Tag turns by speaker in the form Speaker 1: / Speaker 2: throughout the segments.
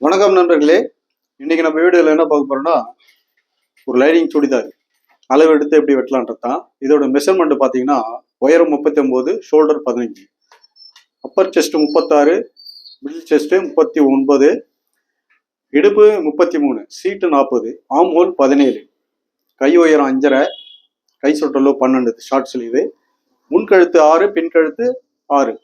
Speaker 1: வணக்கம் நண்பர்களே. இன்னைக்கு நம்ம வீடியோவில் என்ன பார்க்க போறோம்னா, ஒரு லைனிங் சுடிதார் அளவு எடுத்து எப்படி வெட்டலான்றது தான். இதோட மெஷர்மெண்ட் பார்த்தீங்கன்னா, உயரம் 39, shoulder 15, Appar chest 36, middle chest 39, இடுப்பு 33, சீட்டு 40, ஆம் ஹோல் 17, கை உயரம் 5.5, கை சுற்றளவு 12, ஷார்ட் ஸ்லீவு, முன்கழுத்து 6, பின் கழுத்து 6.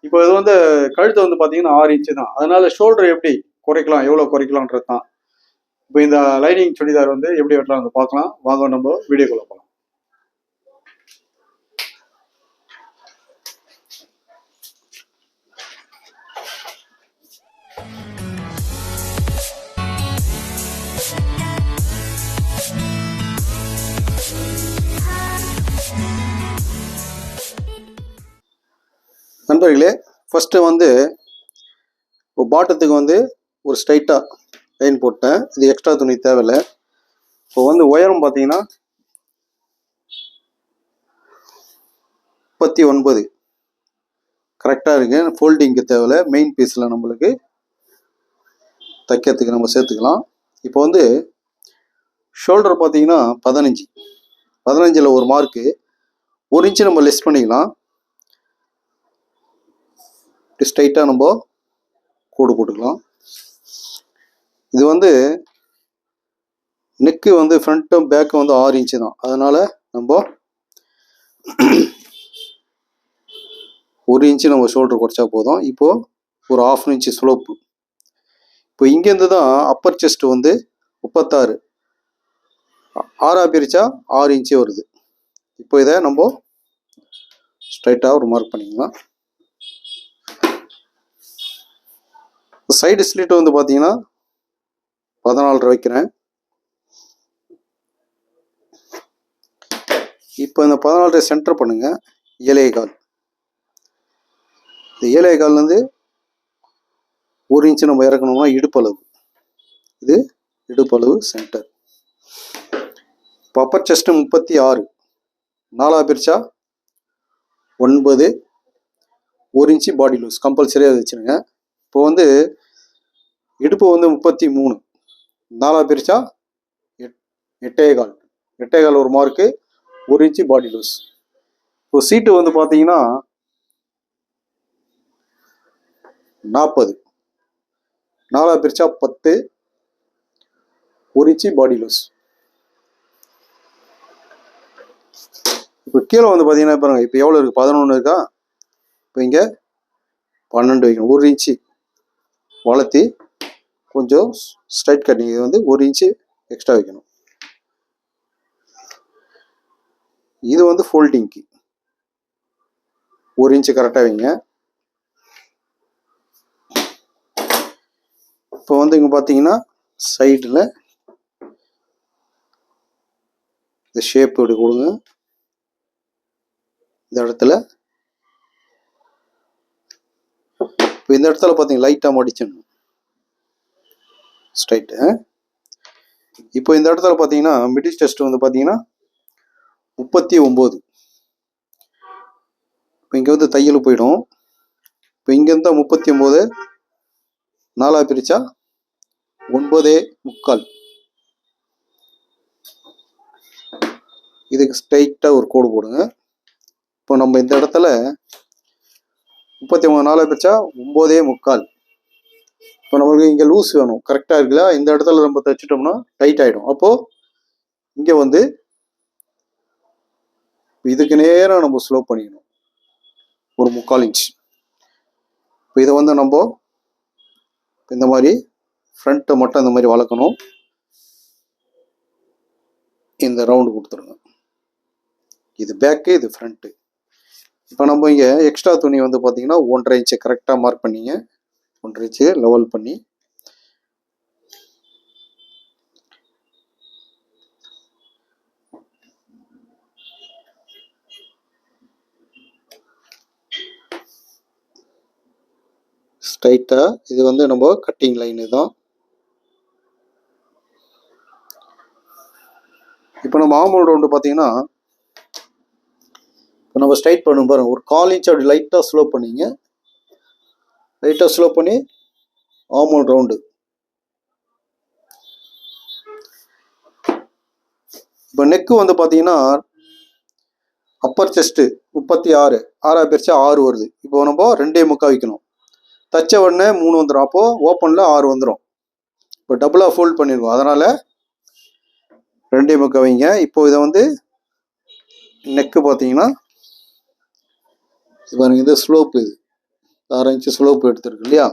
Speaker 1: இப்போ இது வந்து கழுத்து வந்து பார்த்தீங்கன்னா 6 இன்ச்சு தான். அதனால ஷோல்டர் எப்படி குறைக்கலாம், எவ்வளோ குறைக்கலான்றது தான். இப்போ இந்த லைனிங் சுடிதார் வந்து எப்படி வெட்டலாம் பார்க்கலாம். வாங்க நம்ம வீடியோக்குள்ள போகலாம். நண்பர்களே, ஃபர்ஸ்ட் வந்து பாட்டத்துக்கு வந்து ஒரு ஸ்ட்ரைட்டாக லைன் போட்டேன். இது எக்ஸ்ட்ரா துணி தேவையில்லை. இப்போ வந்து உயரம் பார்த்தீங்கன்னா 39 கரெக்டாக இருக்கு. ஃபோல்டிங்க்கு தேவையில்லை. மெயின் பீஸில் நம்மளுக்கு தைக்கிறதுக்கு நம்ம சேர்த்துக்கலாம். இப்போ வந்து ஷோல்டர் பார்த்தீங்கன்னா 15 ஒரு மார்க்கு 1 இன்ச்சு நம்ம லெஸ் பண்ணிக்கலாம். ஸ்ட்ரைட்டாக நம்ம கோடு போட்டுக்கலாம். இது வந்து நெக்கு வந்து ஃப்ரண்ட்டும் பேக்கும் வந்து 6 இன்ச்சு தான். அதனால நம்ம 1 இன்ச்சு நம்ம ஷோல்டர் குறைச்சா போதும். இப்போ ஒரு 1/2 இன்ச்சு ஸ்லோப்பு. இப்போ இங்கேருந்து தான் அப்பர் செஸ்ட் வந்து 36, 6 பிரிச்சா 6 இன்ச்சு வருது. இப்போ இதை நம்ம ஸ்ட்ரைட்டாக ஒரு மார்க் பண்ணிக்கலாம். சைடு ஸ்லிட் வந்து பார்த்தீங்கன்னா 14 வைக்கிறேன். இப்போ இந்த 14 சென்டர் பண்ணுங்க. 7.25. இந்த 7.25 1 இன்ச்சு நம்ம இறக்கணும்னா இடுப்பளவு. இது இடுப்பளவு சென்டர். இப்போ அப்பர் செஸ்ட் 36, 4 பிரிச்சா 9, 1 இன்ச்சு பாடி லூஸ் கம்பல்சரியாக வச்சுருங்க. இப்போ வந்து இடுப்பு வந்து 33, 4 பிரிச்சா 8.25 ஒரு மார்க்கு, 1 இன்ச்சு பாடி லூஸ். இப்போ சீட்டு வந்து பார்த்தீங்கன்னா 40, 4 பிரிச்சா 10, 1 இன்ச்சு பாடி லூஸ். இப்போ கீழே வந்து பார்த்தீங்கன்னா பாருங்க, இப்போ எவ்வளோ இருக்குது? 11 இருக்கா? இப்போ இங்கே 12 வைக்கணும். 1 இன்ச்சு வளர்த்தி கொஞ்சம் ஸ்ட்ரைட் கட்டிங் வந்து 1 இன்ச்சு எக்ஸ்ட்ரா வைக்கணும். இது வந்து ஃபோல்டிங்க்கு 1 இன்ச்சு கரெக்டாக வைங்க. இப்போ வந்து இங்கே பார்த்தீங்கன்னா சைடில் இந்த ஷேப் இப்படி கொடுங்க. இந்த இடத்துல இப்போ இந்த இடத்துல பார்த்தீங்கன்னா லைட்டாக மடிச்சிடணும் ஸ்ட்ரைட்டு. இப்போ இந்த இடத்துல பார்த்தீங்கன்னா மிடில் செஸ்ட் வந்து பார்த்தீங்கன்னா 39. இப்போ இங்கே வந்து தையல் போயிடும். இப்போ இங்கேருந்து 39, 4 பிரிச்சா 9.25. இதுக்கு ஸ்ட்ரைட்டாக ஒரு கோடு போடுங்க. இப்போ நம்ம இந்த இடத்துல 39, 4 பிரிச்சா 9.25. இப்போ நம்மளுக்கு இங்கே லூஸ் வேணும். கரெக்டாக இருக்குல்ல? இந்த இடத்துல நம்ம தைச்சிட்டோம்னா டைட் ஆகிடும். அப்போது இங்கே வந்து இதுக்கு நேராக நம்ம ஸ்லோ பண்ணிக்கணும் ஒரு 3/4 இன்ச். இப்போ இதை வந்து நம்ம இந்த மாதிரி ஃப்ரண்ட்டை மட்டும் இந்த மாதிரி வளர்க்கணும். இந்த ரவுண்டு கொடுத்துருங்க. இது பேக்கு, இது ஃப்ரண்ட்டு. இப்போ நம்ம இங்கே எக்ஸ்ட்ரா துணி வந்து பார்த்தீங்கன்னா 1.5 இன்ச்சு கரெக்டாக மார்க் பண்ணிங்க. 1.5 இன்ச்சு லெவல் பண்ணி ஸ்ட்ரைட்டாக இது வந்து நம்ம கட்டிங் லைனு தான். இப்போ நம்ம ஆர்மோல் ரவுண்டு பார்த்தீங்கன்னா இப்போ நம்ம ஸ்ட்ரைட் பண்ணும் பாருங்க, ஒரு 1/4 இன்ச் அப்படி லைட்டாக ஸ்லோ பண்ணிங்க. லைட்டாக ஸ்லோ பண்ணி ஆர்மோல் ரவுண்டு இப்போ நெக்கு வந்து பார்த்தீங்கன்னா அப்பர் செஸ்ட்டு 36, 6 பிரிச்சா 6 வருது. இப்போ நம்ம 2.25 வைக்கணும். தச்ச உடனே 3 வந்துடும். அப்போது ஓப்பனில் 6 வந்துடும். இப்போ டபுளாக ஃபோல்ட் பண்ணிடுவோம். அதனால் 2.25 வைங்க. இப்போ இதை வந்து நெக்கு பார்த்தீங்கன்னா பாருங்க, இது ஸ்லோப்பு, இது 6 இன்ச்சு ஸ்லோப்பு எடுத்துருக்கு இல்லையா.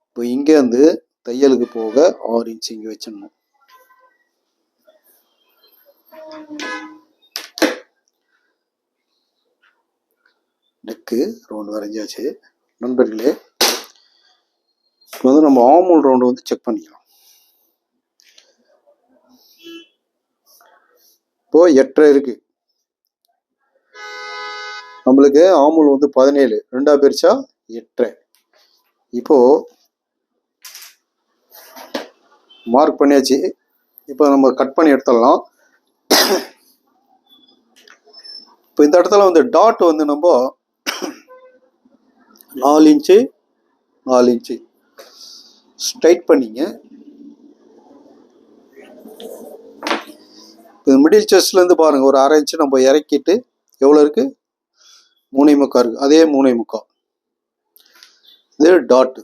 Speaker 1: இப்போ இங்கேருந்து தையலுக்கு போக 6 இன்ச்சு இங்கே வச்சிடணும். நெக்கு ரவுண்டு வரைஞ்சாச்சு. நண்பர்களே, இப்போ வந்து நம்ம ஆமூல் ரவுண்டு வந்து செக் பண்ணிக்கலாம். இப்போ 8.5 இருக்கு. நம்மளுக்கு ஆமூல் வந்து 17, 2 பிரிச்சா 8.5. இப்போ மார்க் பண்ணியாச்சு. இப்போ நம்ம கட் பண்ணி எடுத்துடலாம். இப்போ இந்த இடத்துல வந்து டாட் வந்து நம்ம 4 இன்ச்சு 4 இன்ச்சு ஸ்ட்ரைட் பண்ணிங்க. இப்போ மிடில் செஸ்ட்லேருந்து பாருங்கள், ஒரு 1/2 இன்ச்சு நம்ம இறக்கிட்டு எவ்வளோ இருக்குது, 3.25 இருக்குது. அதே 3.25. இது டாட்டு.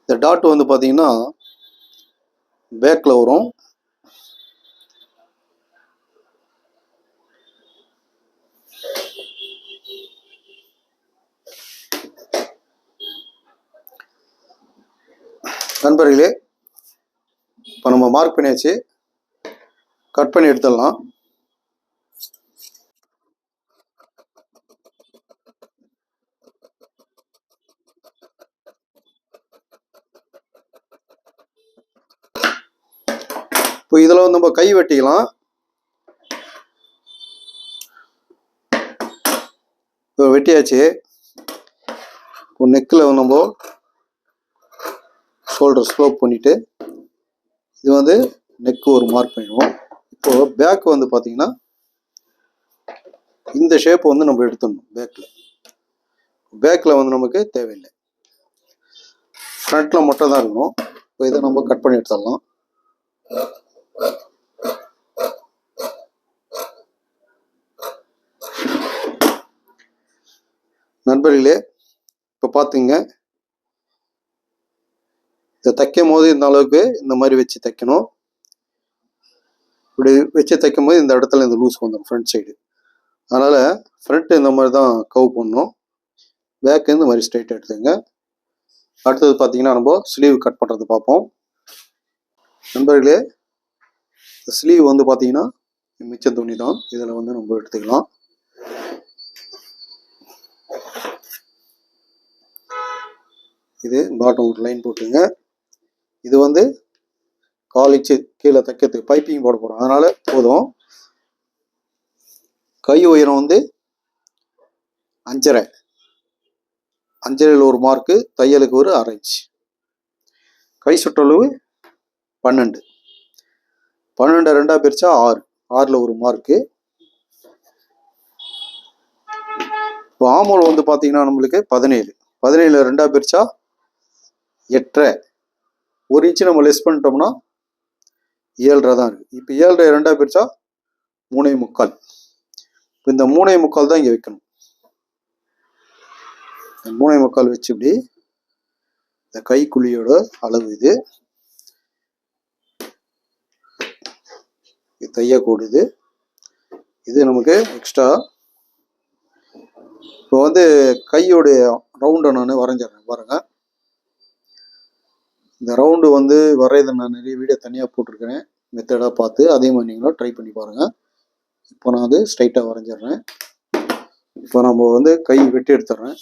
Speaker 1: இந்த டாட் வந்து பார்த்தீங்கன்னா பேக்கில் வரும். நண்பர்களே, இப்போ நம்ம மார்க் பண்ணியாச்சு. கட் பண்ணி எடுத்துடலாம். இப்போ இதில் வந்து நம்ம கை வெட்டிக்கலாம். இப்போ வெட்டியாச்சு. இப்போ நெக்கில் நம்ம ஷோல்டர் ஸ்லோப் பண்ணிவிட்டு இது வந்து நெக்கு ஒரு மார்க் பண்ணிடுவோம். இப்போது பேக் வந்து பார்த்தீங்கன்னா இந்த ஷேப் வந்து நம்ம எடுத்துடணும். பேக்கில் வந்து நமக்கு தேவையில்லை, ஃப்ரண்ட்டில் மட்டும் தான் இருக்கணும். இப்போ இதை நம்ம கட் பண்ணி எடுத்துடலாம். நண்பர்களே, இப்போ பார்த்துங்க, இதை தைக்கும் போது இந்த அளவுக்கு இந்த மாதிரி வச்சு தைக்கணும். இப்படி வச்சு தைக்கும் போது இந்த இடத்துல இந்த லூஸ் வந்துடும் ஃப்ரண்ட் சைடு. அதனால் ஃப்ரண்ட்டு இந்த மாதிரி தான் கவ் பண்ணணும். பேக்கு இந்த மாதிரி ஸ்ட்ரைட் எடுத்துங்க. அடுத்தது பார்த்தீங்கன்னா நம்ம ஸ்லீவ் கட் பண்ணுறது பார்ப்போம். நண்பர்களே, ஸ்லீவ் வந்து பார்த்தீங்கன்னா மிச்ச துணி தான், இதில் வந்து நம்ம எடுத்துக்கலாம். இது பாட்டம் ஒரு லைன் போட்டுங்க. இது வந்து 4 இன்ச்சு கீழே தைக்கிறதுக்கு பைப்பிங் போட போகிறோம், அதனால் போதும். கை உயரம் வந்து 5.5, 5.5 ஒரு மார்க்கு, தையலுக்கு ஒரு 1/2 இன்ச்சு. கை சுற்றளவு 12, 12 2 பிரிச்சா 6, 6ல் ஒரு மார்க்கு. இப்போ ஆமோல் வந்து பார்த்தீங்கன்னா நம்மளுக்கு 17, 17 2 பிரிச்சா 8.5, 1 இன்ச்சு நம்ம லெஸ் பண்ணிட்டோம்னா 7.5 தான் இருக்குது. இப்போ 7.5 2 பிரிச்சா 3.25. இப்போ இந்த 3.25 தான் இங்கே வைக்கணும். 3.25 வச்சு இப்படி இந்த கைக்குழியோட அளவு இது தையக்கூடுது. இது நமக்கு எக்ஸ்ட்ரா. இப்போ வந்து கையோடைய ரவுண்டை நான் வரைஞ்சிடறேன் பாருங்கள். இந்த ரவுண்டு வந்து வரையதை நான் நிறைய வீடியோ தனியாக போட்டிருக்கிறேன், மெத்தடாக பார்த்து. அதே மாதிரி நீங்களும் ட்ரை பண்ணி பாருங்கள். இப்போ நான் வந்து ஸ்ட்ரைட்டாக வரைஞ்சிட்றேன். இப்போ நம்ம வந்து கை வெட்டி எடுத்துடுறேன்.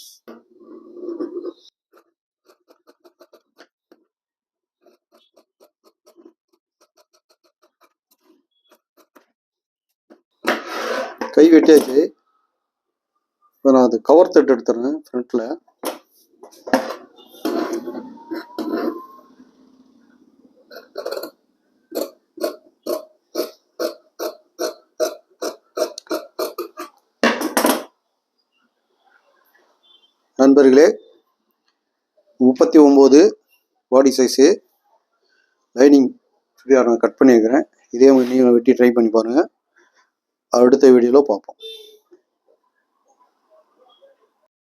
Speaker 1: கை வெட்டியாச்சு. இப்போ நான் அது கவர் தட்டு எடுத்துடுறேன் ஃப்ரண்ட்டில். நண்பர்களே, 39 பாடி சைஸு லைனிங் சுடிதார் நான் கட் பண்ணியிருக்கிறேன். இதே மாதிரி நீங்கள் வெட்டி ட்ரை பண்ணி பாருங்கள். அடுத்த வீடியோவில் பார்ப்போம்.